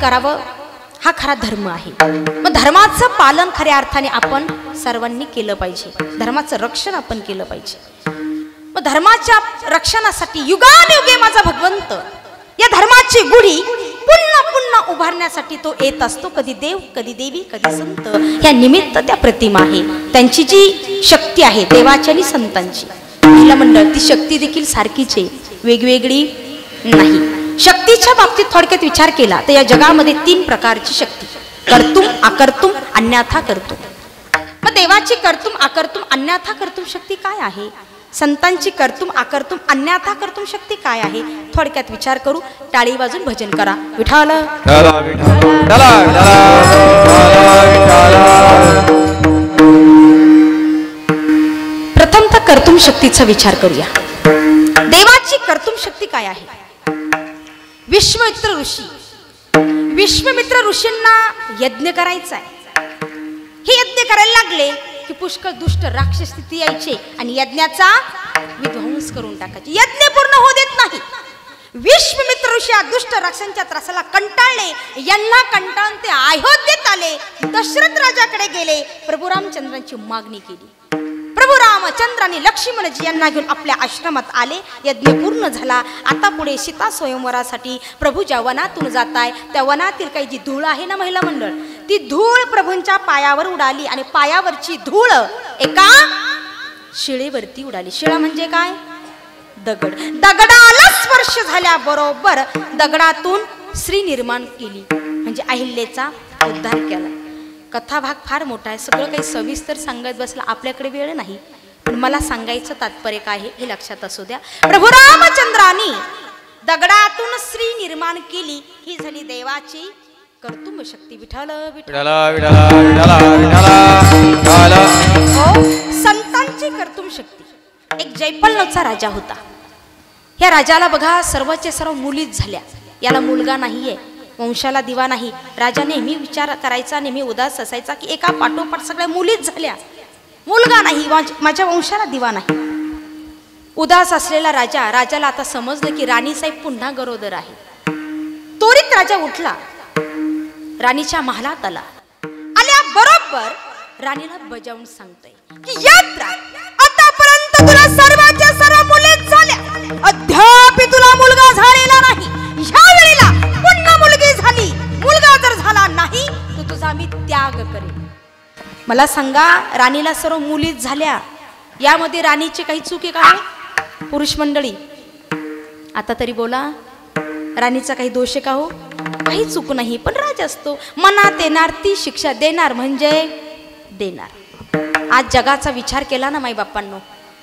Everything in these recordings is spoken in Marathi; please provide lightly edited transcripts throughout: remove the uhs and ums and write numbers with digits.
करावं हा खरा धर्म आहे. मग धर्माचं पालन खऱ्या अर्थाने आपण सर्वांनी केलं पाहिजे. धर्माचं रक्षण आपण केलं पाहिजे. मग धर्माच्या रक्षणासाठी युगानुयुगे माझा भगवंत या धर्माची गुढी पुन्हा पुन्हा उभारण्यासाठी तो येत असतो. कधी देव, कधी देवी, कधी संत. ह्या निमित्त त्या प्रतिमा आहे. त्यांची जी शक्ती आहे देवाची आणि संतांची, महिला मंडळ, ती शक्ती देखील सारखीच आहे, वेगवेगळी नाही. शक्तीच्या बाबतीत थोडक्यात विचार केला तर या जगामध्ये 3 प्रकारची शक्ती, कर्तुम, अकर्तुम, अन्यथा कर्तुम. मग देवाची कर्तुम, अकर्तुम, अन्यथा कर्तुम शक्ती काय आहे? संतांची कर्तुम, अकर्तुम, अन्यथा कर्तुम शक्ती काय आहे? थोडक्यात विचार करू. टाळी वाजून भजन करा. विठाल प्रथमतः कर्तुम शक्तीचा विचार करूया. देवाची कर्तुम शक्ती काय आहे? विश्वामित्र ऋषींना यज्ञ करायचा आहे. हे यज्ञ करायला लागले की पुष्कळ दुष्ट राक्षस स्थिती यायचे आणि यज्ञाचा विध्वंस करून टाकायचे. यज्ञ पूर्ण होऊ देत नाही. विश्वामित्र ऋषी या दुष्ट राक्षसांच्या त्रासाला कंटाळले. यांना कंटाळून ते अयोध्येत आले. दशरथ राजाकडे गेले. प्रभू रामचंद्रांची मागणी केली. प्रभू रामचंद्रांनी लक्ष्मणजी यांना घेऊन आपल्या आश्रमात आले. यज्ञ पूर्ण झाला. आता पुढे सीता स्वयंवरासाठी प्रभू ज्या वनातून जाताय त्या वनातील काही जी धूळ आहे ना महिला मंडळ, ती धूळ प्रभूंच्या पायावर उडाली आणि पायावरची धूळ एका शिळेवरती उडाली. शिळा म्हणजे काय? दगड. दगडाला स्पर्श झाल्याबरोबर दगडातून स्त्री निर्माण केली, म्हणजे अहिल्याचा उद्धार केला. कथा भाग फार मोठा आहे. सगळं काही सविस्तर सांगत बसला आपल्याकडे वेळ नाही, पण मला सांगायचं तात्पर्य काय आहे हे लक्षात असू द्या. प्रभू रामचंद्रांनी दगडातून स्त्री निर्माण केली. ही झाली देवाची कर्तुम शक्ती. विठ्ठल विठ्ठल संतांची कर्तुम शक्ती. एक जयपलचा राजा होता. या राजाला बघा सर्वचे सर्व मुलीच झाल्या. याला मुलगा नाहीये, वंशाला दिवा नाही. राजा नेहमी विचार करायचा, नेहमी उदास असायचा की एका पाठोपाठ सगळ्या मुलीच झाल्या, मुलगा नाही, माझ्या वंशाला दिवा नाही. उदास असलेला राजाला आता समजलं की राणीसाहेब पुन्हा गरोदर आहे. त्वरित राजा उठला, राणीच्या महालात आला. आल्याबरोबर राणीला बजावून सांगतोय की याद राख, आतापर्यंत तुला सर्वांच्या सर्व मुलीच झाल्या, अद्याप तुला मुलगा झालेला नाही. ह्या वेळेला पुन्हा मुलगी झाली, मुलगा जर झाला नाही तर तुझा मी त्याग करेन. मला सांगा, राणीला सर्व मुलीच झाल्या, यामध्ये राणीची काही चूक आहे का? पुरुष मंडळी आता तरी बोला, राणीचा काही दोष आहे का हो? काही चूक नाही. पण राजा असतो, मनात येणार ती शिक्षा देणार म्हणजे देणार. आज जगाचा विचार केला ना माई बाप्पांनो,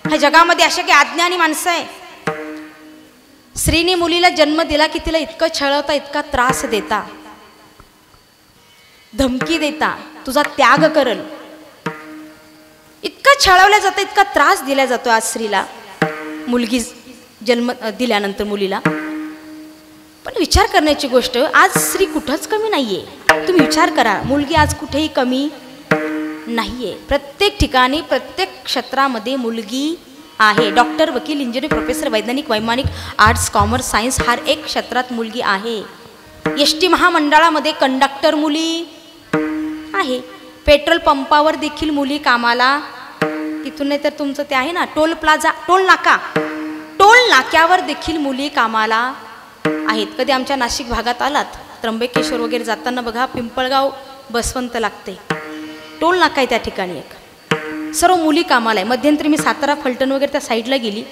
ह्या जगामध्ये अशा काही अज्ञानी माणसं आहे. स्त्रीने मुलीला जन्म दिला की तिला इतकं छळवता, इतका त्रास देता, धमकी देता, तुझा त्याग करल, इतकं छळवलं जातं, इतका त्रास दिला जातो आज स्त्रीला मुलगी जन्म दिल्यानंतर मुलीला. पण विचार करण्याची गोष्ट, आज स्त्री कुठंच कमी नाहीये. तुम्ही विचार करा, मुलगी आज कुठेही कमी नाहीये. प्रत्येक ठिकाणी प्रत्येक क्षेत्रामध्ये मुलगी आहे. डॉक्टर, वकील, इंजिनियर, प्रोफेसर, वैज्ञानिक, वैमानिक, आर्ट्स, कॉमर्स, सायन्स, हर एक क्षेत्रात मुलगी आहे. एसटी महामंडळामध्ये कंडक्टर मुली आहे. पेट्रोल पंपावर देखील मुली कामाला, तिथून नाही तर तुमचं ते आहे ना टोल प्लाझा, टोल नाक्यावर देखील मुली कामाला आहेत. कधी आमच्या नाशिक भागात आलात, त्र्यंबकेश्वर वगैरे जाताना बघा, पिंपळगाव बसवंत लागते, टोल नाका आहे त्या ठिकाणी एक, सर्व मुली कामाला आहे. मध्यंतरी मी सातारा फलटण वगैरे त्या साईडला गेली,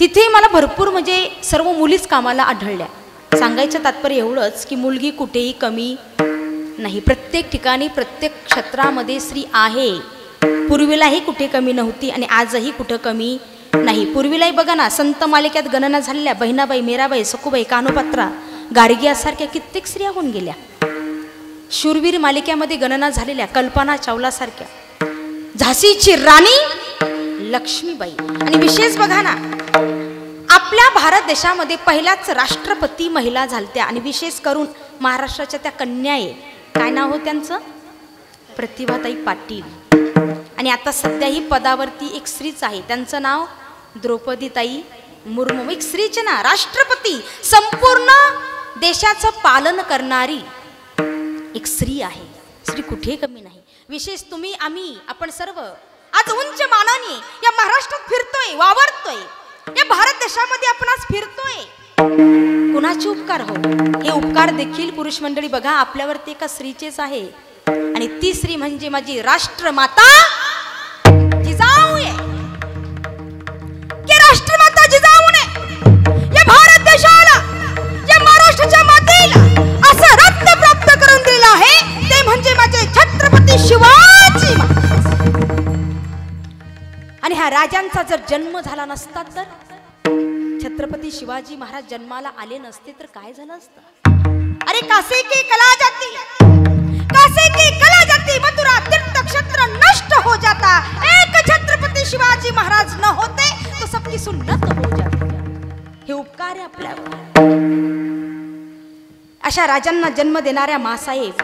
तिथे मला भरपूर म्हणजे सर्व मुलीच कामाला आढळल्या. सांगायचं तात्पर्य एवढंच की मुलगी कुठेही कमी नाही. प्रत्येक ठिकाणी प्रत्येक क्षेत्रामध्ये स्त्री आहे. पूर्वीलाही कुठे कमी नव्हती आणि आजही कुठं कमी नाही. पूर्वीलाही बघा ना, संत मालिकेत गणना झालेल्या बहिणाबाई, मीराबाई, सखूबाई, कानोपात्रा, गार्गी यासारख्या कित्येक स्त्रिया होऊन गेल्या. शूरवीर मालिकेमध्ये गणना झालेल्या कल्पना चावला सारख्या, झाशीची राणी लक्ष्मीबाई. आणि विशेष बघा ना, आपल्या भारत देशामध्ये पहिल्याच राष्ट्रपती महिला झालत्या आणि विशेष करून महाराष्ट्राच्या त्या कन्या आहे. काय नाव हो त्यांचं? प्रतिभाताई पाटील. आणि आता सध्या ही पदावरती एक स्त्रीच आहे, त्यांचं नाव द्रौपदीताई मुर्मू. एक स्त्रीचे ना, राष्ट्रपती, संपूर्ण देशाचं पालन करणारी एक स्त्री आहे, स्त्री कुठे कमी नाही. विशेष तुम्ही आम्ही आपण सर्व आज उंच मानाने या महाराष्ट्रात फिरतोय, वावरतोय. या भारत देशामध्ये आपण आज फिरतोय. कुणाचे उपकार हो? हे उपकार देखील पुरुष मंडळी बघा आपल्यावरती एका स्त्रीचेच आहे. आणि ती स्त्री म्हणजे माझी राष्ट्रमाता जिजाऊ आहे. की राष्ट्रमाता जिजाऊने या भारत देशाला, या महाराष्ट्राच्या मातेला असं रत्न प्राप्त करून दिलेलं आहे, ते म्हणजे माझे छत्रपती शिवाजी महाराज. आणि ह्या राजांचा जर जन्म झाला नसता तर, छत्रपती शिवाजी महाराज जन्माला आले नसते तर काय झालं असतं? अरे कासे की कला जाती, कासे की कला जाती, मथुरा तीर्थ क्षेत्र नष्ट हो जाता. एक छत्रपती शिवाजी महाराज न होते तो सबकी सुन्नत हो जाती. हे उपकार आहे आपल्यावर. अशा राजांना जन्म देणाऱ्या मासाहेब,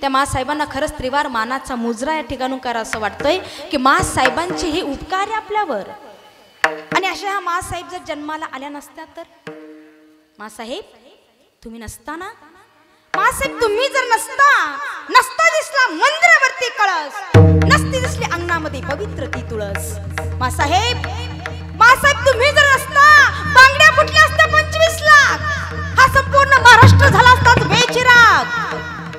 त्या मासाहेबांना खरंच त्रिवार मानाचा मुजरा या ठिकाणून करा असं वाटतंय की मासाहेबांचे हे उपकार आहे आपल्यावर. आणि अशा हा मासाहेब जर जन्माला आल्या नसत्या तर, मासाहेब तुम्ही नसताना, मासाहेब तुम्ही जर नसता दिसला मंदिरावरती कळस, नसती दिसली अंगणामध्ये पवित्र ती तुळस. मासाहेब तुम्ही जर नसता, बांगड्या फुटल्या असत्या 25 लाख, हा संपूर्ण महाराष्ट्र झाला असता बेचिराग.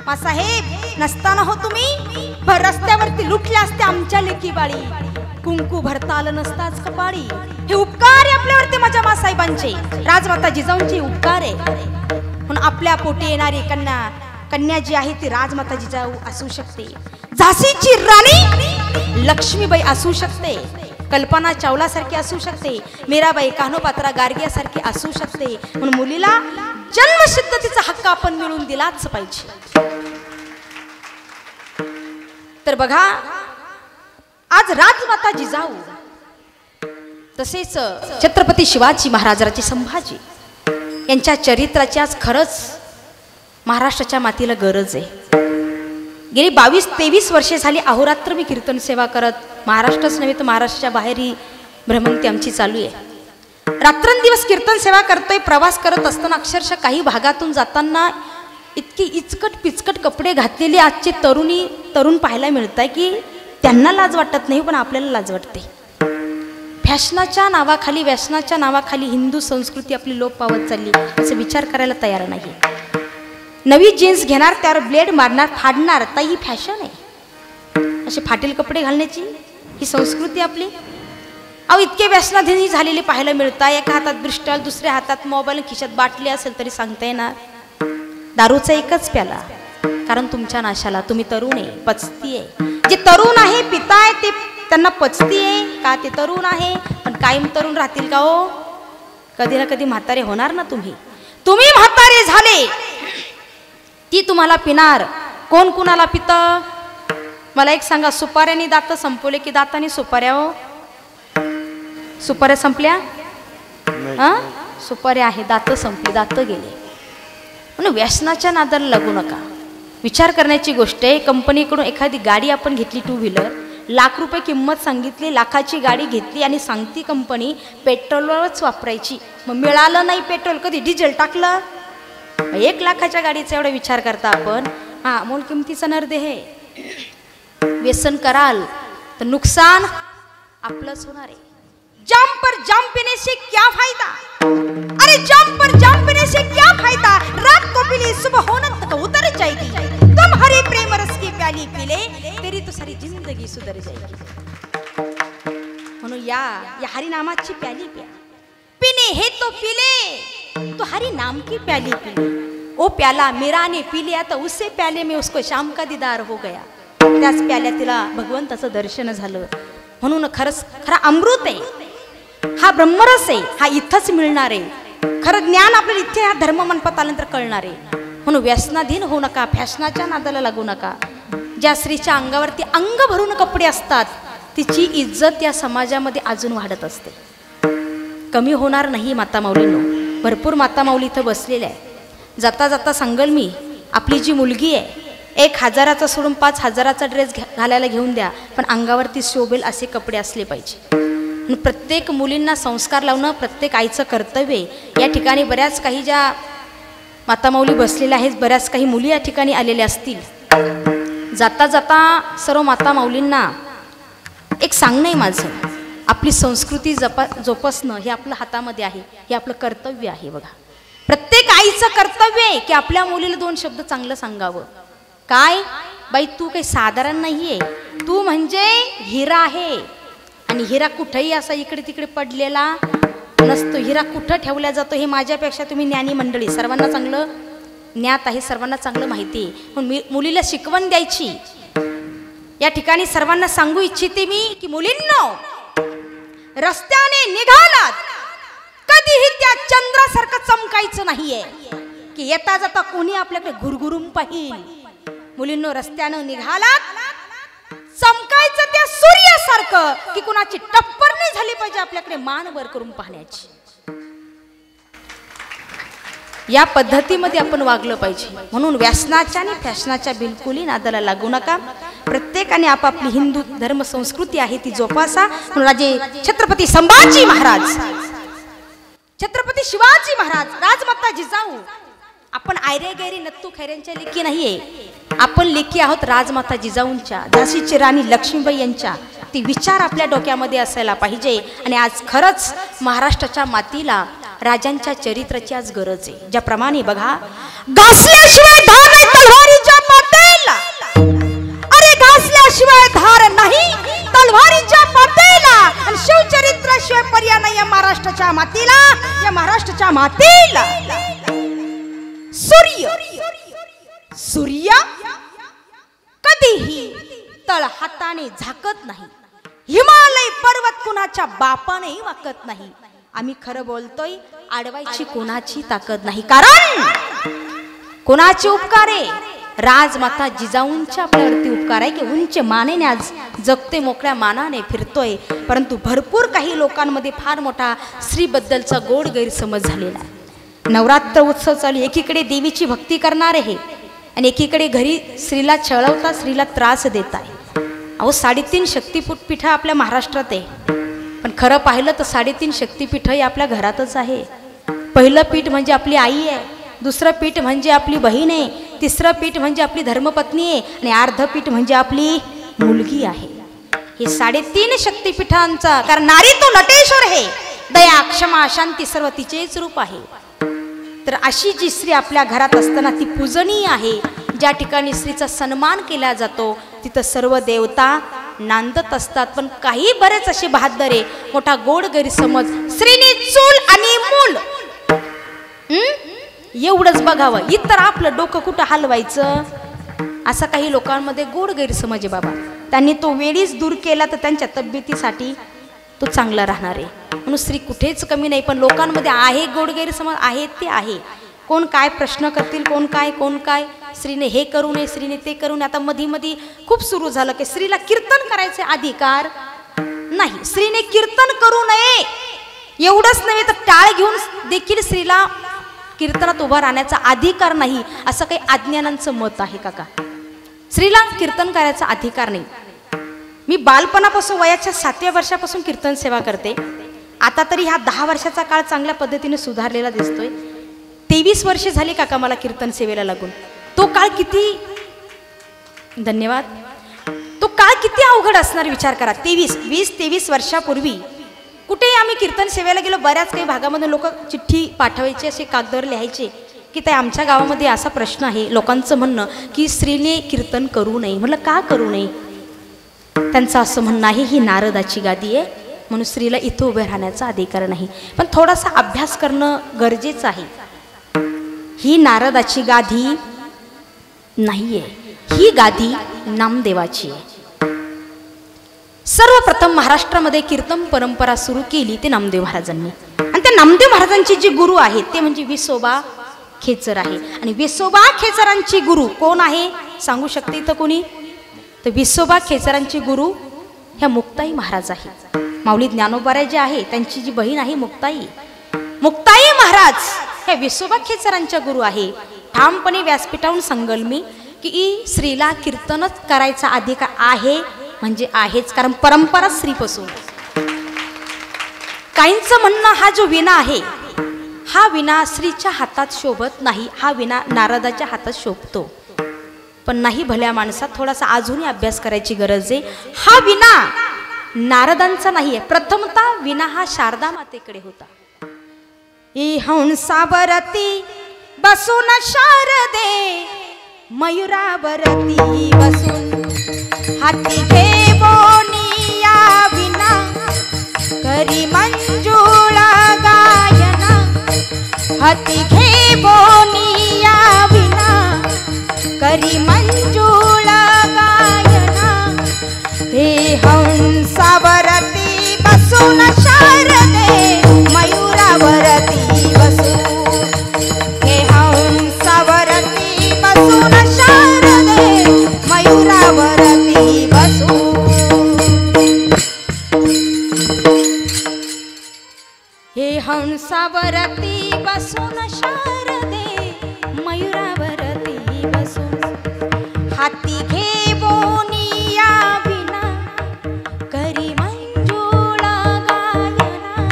मासाहेब नसताना हो तुम्ही भर रस्त्यावरती लुटल्या असत्या आमच्या लेकी बाळी, कुंकू भरता आलं नसताच कपाळी. हे उपकार आहे आपल्यावरती माझ्या मासाहेबांचे, राजमाता जिजाऊंचे उपकार आहे. म्हणून आपल्या पोटी येणारी कन्या जी आहे ती राजमाता जिजाऊ असू शकते, झाशीची राणी लक्ष्मीबाई असू शकते, कल्पना चावला सारखी असू शकते, मीराबाई कान्होपात्रा गार्गे सारखी असू शकते. म्हणून मुलीला जन्मसिद्ध तिचा हक्क आपण मिळवून दिलाच पाहिजे. तर बघा आज राजमाता जिजाऊ, तसेच छत्रपती शिवाजी महाराज, राजे संभाजी यांच्या चरित्राची आज खरंच महाराष्ट्राच्या मातीला गरज आहे. गेली 22-23 वर्षे झाली अहोरात्र मी कीर्तन सेवा करत, महाराष्ट्रच नव्हे तर महाराष्ट्राच्या बाहेरही भ्रमंती आमची चालू आहे. रात्रंदिवस कीर्तन सेवा करतोय. प्रवास करत असताना अक्षरशः काही भागातून जाताना इतकी इचकट पिचकट कपडे घातलेले आजचे तरुण पाहायला मिळत आहे की त्यांना लाज वाटत नाही, पण आपल्याला लाज वाटते. फॅशनाच्या नावाखाली, व्यसनाच्या नावाखाली हिंदू संस्कृती आपली लोप पावत चालली असं विचार करायला तयार नाही. नवी जीन्स घेणार, त्यावर ब्लेड मारणार, फाडणार, आता ही फॅशन आहे. असे फाटील कपडे घालण्याची ही संस्कृती आपली. अहो इतके व्यसनाधीनी झालेले पाहायला मिळतात. एका हातात ब्रिस्टल, दुसऱ्या हातात मोबाईल, खिशात बाटली असेल तरी सांगता येणार. दारूचा एकच प्याला, कारण तुमच्या नाशाला. तुम्ही तरुण आहे, पचती आहे. जे तरुण आहे पिताय ते त्यांना पचती आहे का? ते तरुण आहे पण कायम तरुण राहतील का हो? कधी ना कधी म्हातारे होणार ना. तुम्ही म्हातारे झाले ती तुम्हाला पिणार. कोण कुणाला पित? मला एक सांगा, सुपाऱ्याने दात संपवले की दाताने सुपाऱ्या? हो सुपाऱ्या संपल्या? सुपाऱ्या आहे, दात संपली, दात गेले. म्हणून व्यसनाच्या नादाला लागू नका. विचार करण्याची गोष्ट आहे. कंपनीकडून एखादी गाडी आपण घेतली, 2 व्हीलर, लाख रुपये किंमत सांगितली, लाखाची गाडी घेतली आणि सांगती कंपनी पेट्रोलवरच वापरायची. मग मिळालं नाही पेट्रोल, कधी डिझेल टाकलं. 1 लाखाच्या गाडीचा एवढा विचार करता आपण. हा मोल किमतीचा नरदेह आहे. व्यसन कराल तर नुकसान आपलंच होणार आहे. जाम पर जाम पीने से क्या फायदा? अरे जाम पर जाम पीने से क्या फायदा? रात को पीली सुबह होने तक उतर जाएगी. तुम हरी प्रेम रस की प्याली पी ले, तेरी तो सारी जिंदगी सुधर जाएगी. म्हणून या हरी नामाची प्याली प्या. पीने है तो पी ले, तो हरी नाम की प्याली पी ले. ओ प्याला मीरा ने पी लिया तो उससे प्याले में उसको शाम का दीदार हो गया. त्याच प्याल्यात तिला भगवंताचं दर्शन झालं. म्हणून खरा अमृत आहे, हा ब्रह्मरस आहे, हा इथंच मिळणार आहे. खरं ज्ञान आपल्याला इथे हा धर्म मनपात आल्यानंतर कळणार आहे. म्हणून व्यसनाधीन होऊ नका, फॅशनाच्या नादाला लागू नका. ज्या स्त्रीच्या अंगावरती अंग भरून कपडे असतात तिची इज्जत या समाजामध्ये अजून वाढत असते, कमी होणार नाही. माता माऊलींनो, भरपूर माता माऊली इथं बसलेल्या आहे. जाता जाता सांगल मी, आपली जी मुलगी आहे 1000चा सोडून 5000चा ड्रेस घालायला घेऊन द्या, पण अंगावरती शोभेल असे कपडे असले पाहिजे. प्रत्येक मुलींना संस्कार लावणं प्रत्येक आईचं कर्तव्य आहे. या ठिकाणी बऱ्याच काही ज्या माता माऊली बसलेल्या आहेत, बऱ्याच काही मुली या ठिकाणी आलेल्या असतील. जाता जाता सर्व माता माऊलींना एक सांगणं आहे माझं, आपली संस्कृती जोपासणं हे आपलं हातामध्ये आहे, हे आपलं कर्तव्य आहे. बघा, प्रत्येक आईचं कर्तव्य आहे की आपल्या मुलीला 2 शब्द चांगलं सांगावं. काय बाई, तू काही साधारण नाहीये, तू म्हणजे हिरा आहे. आणि हिरा कुठेही असा इकडे तिकडे पडलेला नसतो. हिरा कुठं ठेवला जातो हे माझ्यापेक्षा तुम्ही ज्ञानी मंडळी सर्वांना चांगलं ज्ञात आहे, सर्वांना चांगलं माहिती आहे. पण मुलीला शिकवण द्यायची. या ठिकाणी सर्वांना सांगू इच्छिते मी की मुलींनो, रस्त्याने निघालात कधीही त्या चंद्रासारखं चमकायचं नाहीये की येता जाता कोणी आपल्याकडे घुरघुरून पाहिल. मुलींनो, रस्त्यानं निघालात चमकायचं त्या सूर्यासारखं की कुणाची टप्पर नाही झाली पाहिजे आपल्याकडे मान वर करून पाहण्याची. या पद्धतीमध्ये आपण वागलं पाहिजे. म्हणून व्यसनाच्या आणि फॅशनाच्या बिलकुलही नादाला लागू नका. प्रत्येकाने आपापली हिंदू धर्म संस्कृती आहे ती जोपासा. म्हणून राजे छत्रपती संभाजी महाराज, छत्रपती शिवाजी महाराज, राजमाता जिजाऊ, आपण आयरे गैरी नत्तू खैऱ्यांच्या लेकी नाहीये, आपण लेकी आहोत राजमाता जिजाऊंच्या, झाशीची राणी लक्ष्मीबाई यांच्या. ती विचार आपल्या डोक्यामध्ये असायला पाहिजे. आणि आज खरंच महाराष्ट्राच्या मातीला राजांच्या चरित्राची आज गरज आहे. ज्याप्रमाणे बघा, घासल्याशिवाय धार नाही तलवारीच्या पातेला, अरे घासल्याशिवाय धार नाही तलवारीच्या पातेला. आणि शिवचरित्राशिवाय पर्याय नाही या महाराष्ट्राच्या मातीला, या महाराष्ट्राच्या मातीला. सूर्य कधीही तळ हाताने झाकत नाही, हिमालय पर्वत कुणाच्या बापानेही वाकत नाही. आम्ही खरं बोलतोय, अडवायची कोणाची ताकद नाही. कारण कोणाचे उपकार आहे? राजमाता जिजाऊंच्या आपल्यावरती उपकार आहे की उंच मानेने आज जगते, मोकळ्या मानाने फिरतोय. परंतु भरपूर काही लोकांमध्ये फार मोठा स्त्रीबद्दलचा गोड गैरसमज झालेला आहे. नवरात्र उत्सव चालू, एकीकडे देवीची भक्ती करणार आहे आणि एकीकडे घरी स्त्रीला छळवता, स्त्रीला त्रास देत आहे. अहो, 3.5 शक्तिपीठ आपल्या महाराष्ट्रात आहे. पण खरं पाहिलं तर 3.5 शक्तिपीठ हे आपल्या घरातच आहे. पहिलं पीठ म्हणजे आपली आई आहे, दुसरं पीठ म्हणजे आपली बहीण आहे, तिसरं पीठ म्हणजे आपली धर्मपत्नी आहे आणि अर्ध पीठ म्हणजे आपली मुलगी आहे. हे 3.5 शक्तिपीठांचा, कारण नारी तो नटेश्वर आहे, दया क्षमा शांती सर्व तिचेच रूप आहे. तर अशी जी स्त्री आपल्या घरात असताना ती पूजनीय आहे. ज्या ठिकाणी स्त्रीचा सन्मान केला जातो तिथं सर्व देवता नांदत असतात. पण काही बरेच असे बहादरे मोठा गोड गैरसमज, स्त्रीने चूल आणि मूल एवढंच बघावं, इतर आपलं डोकं कुठं हलवायचं, असा काही लोकांमध्ये गोड गैरसमज आहे. बाबा, त्यांनी तो वेळीच दूर केला तर त्यांच्या तब्येतीसाठी तो चांगला राहणार आहे. म्हणून स्त्री कुठेच कमी नाही. पण लोकांमध्ये आहे गोड गैरसमज, आहे ते आहे. कोण काय प्रश्न करतील, कोण काय, स्त्रीने हे करू नये, स्त्रीने ते करू नये. आता मध्ये खूप सुरू झालं की स्त्रीला कीर्तन करायचे अधिकार नाही, स्त्रीने कीर्तन करू नये. एवढंच नव्हे तर टाळ घेऊन देखील स्त्रीला कीर्तनात उभा राहण्याचा अधिकार नाही, असं काही अज्ञानांचं मत आहे काका. स्त्रीला कीर्तन करायचा अधिकार नाही. मी बालपणापासून वयाच्या 7व्या वर्षापासून कीर्तन सेवा करते. आता तरी ह्या 10 वर्षाचा काळ चांगल्या पद्धतीने सुधारलेला दिसतोय. 23 वर्षे झाली काका मला कीर्तन सेवेला लागून. तो काळ किती, धन्यवाद, तो काळ किती अवघड असणार विचार करा. 23 वर्षापूर्वी कुठेही आम्ही कीर्तन सेवेला गेलो, बऱ्याच काही भागामध्ये लोक चिठ्ठी पाठवायचे, असे कागदावर लिहायचे की ताई आमच्या गावामध्ये असा प्रश्न आहे. लोकांचं म्हणणं की स्त्रीने कीर्तन करू नये. म्हटलं का करू नये? त्यांचं असं म्हणणं आहे ही नारदाची गादी आहे, म्हणून स्त्रीला इथं उभे राहण्याचा अधिकार नाही. पण थोडासा अभ्यास करणं गरजेचं आहे. ही नारदाची गादी नाहीये, ही गादी नामदेवाची आहे. सर्वप्रथम महाराष्ट्रामध्ये कीर्तन परंपरा सुरू केली ते नामदेव महाराजांनी. आणि त्या नामदेव महाराजांचे जे गुरु आहेत ते म्हणजे विसोबा खेचर आहे. आणि विसोबा खेचरांची गुरु कोण आहे सांगू शकते इथं कोणी? तर विसोबा खेचरांची गुरु ह्या मुक्ताई महाराज आहेत. माऊली ज्ञानोबा जे आहे त्यांची जी बहीण आहे मुक्ताई महाराज ह्या विसोबा खेचरांच्या गुरु आहे. ठामपणे व्यासपीठावरून सांगल मी की स्त्रीला कीर्तनच करायचा अधिकार आहे म्हणजे आहेच, कारण परंपरा स्त्रीपासून. काहींचं म्हणणं हा जो विना आहे हा विणा श्रीच्या हातात शोभत नाही, हा विणा नारदाच्या हातात शोभतो. पण नाही, भल्या माणसात थोडासा अजूनही अभ्यास करायची गरज आहे. हा विणा नारदांचा नाहीये, प्रथमतः विणा हा शारदा मातेकडे होता. ई हंसावरती बसून शारदे, मयुरावरती बसून हाती घेवोनिया विना, करी मंजुळ गायना. हाती घेवोनिया विना, करी मंजुळ गायना. हे हंसावरती बसून शारदे, मयुरावरती बसून. हे हंसावरती बसून शारदे, मयुरावरती बसून. हे हंसावरती बसून शारदे, मयुरावरती बसून. हाती घेवोनिया विना, करी मंजुळ गायना.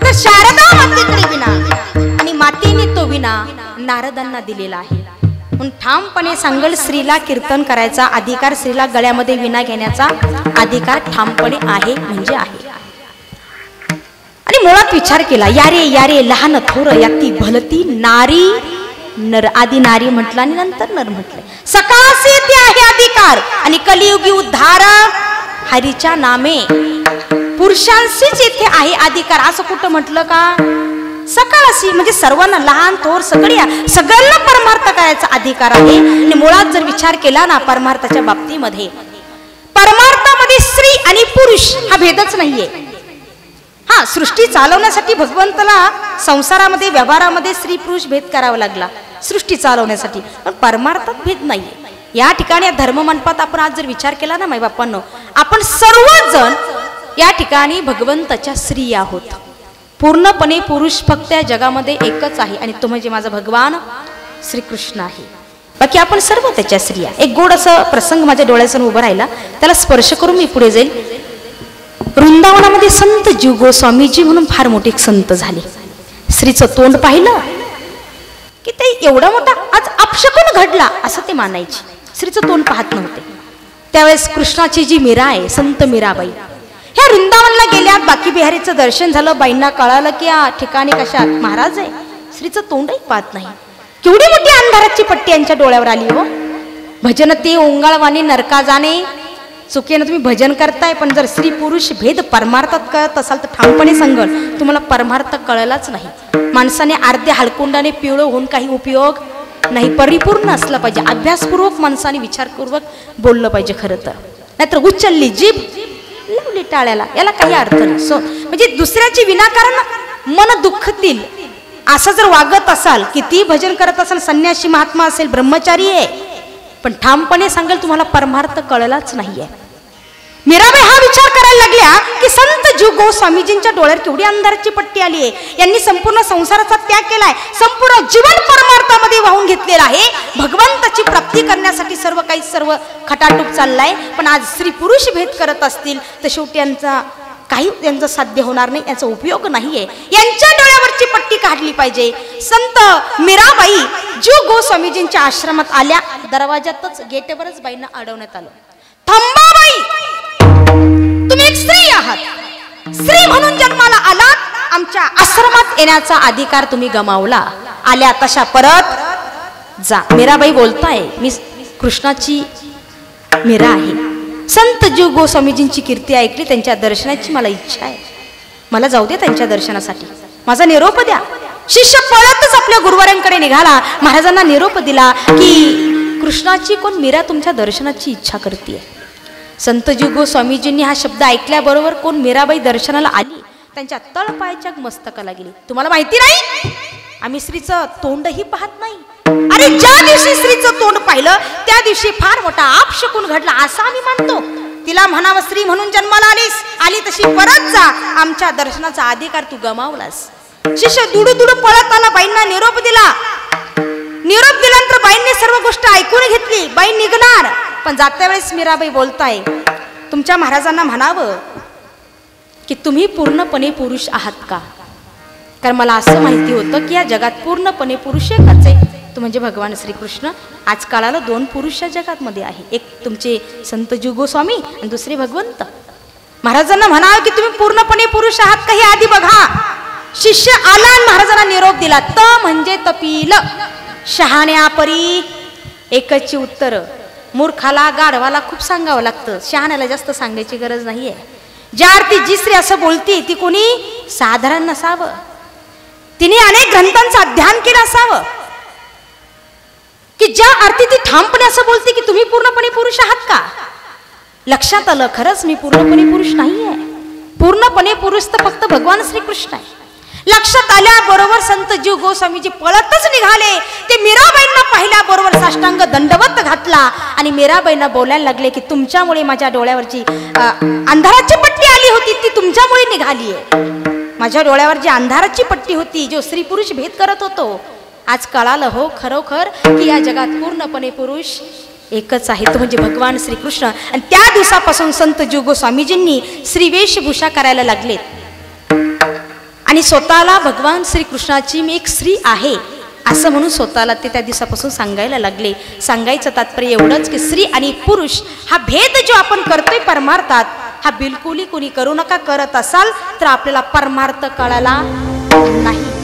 तर शारदा मातेकडे विना आणि मातेने तो विना नारदांना दिलेला आहे. म्हणून ठामपणे सांगल, स्त्रीला कीर्तन करायचा अधिकार, स्त्रीला गळ्यामध्ये विना घेण्याचा अधिकार ठामपणे आहे म्हणजे आहे. आणि मुळात विचार केला, यारे यारे लहान थोर याती भलती नारी. नर आधी नारी म्हटलं आणि नंतर नर म्हटलं. सकाळचे ते आहे अधिकार आणि कलियुगी उद्धार हरीच्या नामे. पुरुषांशीच येथे आहे अधिकार, असं कुठं म्हटलं का? सकाळशी म्हणजे सर्वांना, लहान थोर सगळ्यांना परमार्थ करायचा अधिकार आहे. आणि मुळात जर विचार केला ना परमार्थाच्या बाबतीमध्ये, परमार्थामध्ये स्त्री आणि पुरुष हा भेदच नाहीये. हा, सृष्टी चालवण्यासाठी भगवंताला संसारामध्ये व्यवहारामध्ये स्त्री पुरुष भेद करावा लागला सृष्टी चालवण्यासाठी, पण परमार्थात भेद नाहीये. या ठिकाणी धर्म मंडपात आपण आज जर विचार केला ना माई बाप्पांनो, आपण सर्वजण या ठिकाणी भगवंताच्या स्त्री आहोत. पूर्णपणे पुरुष फक्त या जगामध्ये एकच आहे आणि तो म्हणजे माझा भगवान श्रीकृष्ण आहे. बाकी आपण सर्व त्याच्या स्त्रिया. एक गोड असं प्रसंग माझ्या डोळ्यासमोर उभा राहिला, त्याला स्पर्श करून मी पुढे जाईल. वृंदावनामध्ये संत जीव गोस्वामीजी म्हणून फार मोठे एक संत झाले. स्त्रीचं तोंड पाहिलं की ते एवढा मोठा आज अपशकुन घडला असं ते मानायचे. स्त्रीचं तोंड पाहत नव्हते. त्यावेळेस कृष्णाची जी मीरा आहे, संत मीराबाई, ह्या वृंदावनला गेल्यात. बाकी बिहारीचं दर्शन झालं, बाईंना कळालं की या ठिकाणी कशात महाराज आहे. स्त्रीचं तोंडही पाहत नाही. केवढी मोठी अंधाराची पट्टी यांच्या डोळ्यावर आली हो. भजन ते ओंगाळवाणी नरका जाणे. चुकीनं तुम्ही भजन करताय, पण जर स्त्री पुरुष भेद परमार्थात कळत असाल तर ठामपणे सांगल तुम्हाला परमार्थ कळलाच नाही. माणसाने अर्ध्या हळकुंडाने पिवळं होऊन काही उपयोग नाही. परिपूर्ण असलं पाहिजे, अभ्यासपूर्वक माणसाने विचारपूर्वक बोललं पाहिजे खरं तर. नाहीतर उचलली जीभ लावली टाळ्याला, याला काही अर्थ नाही. म्हणजे दुसऱ्याची विनाकारण मन दुःखतील असं जर वागत असाल, किती भजन करत असाल, संन्यासी महात्मा असेल, ब्रह्मचारी आहे, पण ठामपणे सांगाल तुम्हाला परमार्थ कळलाच नाहीये. मीराबाई हा विचार करायला लागल्या की संत जीव गोस्वामीजींच्या डोळ्यावर केवढी अंधाराची पट्टी आली आहे. यांनी संपूर्ण संसाराचा त्याग केलाय, संपूर्ण जीवन परमार्थामध्ये वाहून घेतलेला आहे. भगवंताची प्राप्ती करण्यासाठी सर्व खटाटूप चाललाय. पण आज स्त्री पुरुष भेद करत असतील तर शेवटी यांचा काही त्यांचं साध्य होणार नाही, याचा उपयोग नाहीये. यांच्या डोळ्यावरची पट्टी काढली पाहिजे. संत मीराबाई जीव गोस्वामीजींच्या आश्रमात आल्या. दरवाजातच गेटवरच बाईंना अडवण्यात आलं. थांबा बाई, तुम्ही एक स्त्री आहात, स्त्री म्हणून जन्माला आलात, आमच्या आश्रमात येण्याचा अधिकार तुम्ही गमावला. आल्या तशा परत जा. मीराबाई बोलताय, मी कृष्णाची मीरा आहे. संत जीव गोस्वामीजींची कीर्ती ऐकली, त्यांच्या दर्शनाची मला इच्छा आहे. मला जाऊ दे त्यांच्या दर्शनासाठी, माझा निरोप द्या. शिष्य पळतच आपल्या गुरुवारांकडे निघाला. महाराजांना निरोप दिला की कृष्णाची कोण मीरा तुमच्या दर्शनाची इच्छा करते. संत जीव गोस्वामीजींनी हा शब्द ऐकल्याबरोबर कोण मीराबाई दर्शनाला आली, त्यांच्या तळपायाच्या मस्तकाला गेली. तुम्हाला माहिती नाही, आम्ही स्त्रीचं तोंडही पाहत नाही. अरे ज्या दिवशी स्त्रीचं तोंड पाहिलं त्या दिवशी फार मोठा अपशकुन घडला असं आम्ही मानतो. तिला म्हणावं, स्त्री म्हणून जन्माला आली तशी परत जा, आमच्या दर्शनाचा अधिकार तू गमावलास. शिष्य दुडू दुडू पळत आला, बाईंना निरोप दिला. निरोप दिल्यानंतर बाईंनी सर्व गोष्ट ऐकून घेतली. बाई निघणार, पण जात्या वेळेस मीराबाई बोलताय, तुमच्या महाराजांना म्हणावं की तुम्ही पूर्णपणे पुरुष आहात का? कारण मला असं माहिती होतं की या जगात पूर्णपणे पुरुष एकच आहे, तो म्हणजे भगवान श्रीकृष्ण. आज काळाला 2 पुरुष या जगातमध्ये आहे, एक तुमचे संत जीव गोस्वामी आणि दुसरे भगवंत. महाराजांना म्हणावं की तुम्ही पूर्णपणे पुरुष आहात का हे आधी बघा. शिष्य आला आणि महाराजांना निरोप दिला. त म्हणजे तपील, शहाण्या परी एकची उत्तर. मूर्खाला गाढवाला खूप सांगावं लागतं, शहाण्याला जास्त सांगायची गरज नाहीये. ज्या अर्थी जी स्त्री असं बोलती ती कोणी साधारण नसावं, तिने अनेक ग्रंथांचं अध्ययन केलं असावं, की ज्या अर्थी ती ठामपणे असं बोलते की तुम्ही पूर्णपणे पुरुष आहात का. लक्षात आलं खरंच मी पूर्णपणे पुरुष नाहीये. पूर्णपणे पुरुष तर फक्त भगवान श्रीकृष्ण आहे. लक्षात आल्याबरोबर संत जीव गोस्वामीजी पळतच निघाले. ते मीराबाईंना पाहिल्याबरोबर साष्टांग दंडवत घातला आणि मीराबाईंना बोलायला लागले की तुमच्यामुळे माझ्या डोळ्यावरची अंधाराची पट्टी आली होती ती तुमच्यामुळे निघाली आहे. माझ्या डोळ्यावर जी अंधाराची पट्टी होती, जो स्त्री पुरुष भेद करत होतो, आज कळालं हो खरोखर की या जगात पूर्णपणे पुरुष एकच आहे, तो म्हणजे भगवान श्रीकृष्ण. आणि त्या दिवसापासून संत जीव गोस्वामीजींनी श्रीवेशभूषा करायला लागलेत आणि स्वतःला भगवान श्रीकृष्णाची मी एक स्त्री आहे असं म्हणून स्वतःला ते त्या दिवसापासून सांगायला लागले. सांगायचं तात्पर्य एवढंच की स्त्री आणि पुरुष हा भेद जो आपण करतोय परमार्थात, हा बिलकुलही कोणी करू नका. करत असाल तर आपल्याला परमार्थ कळाला नाही.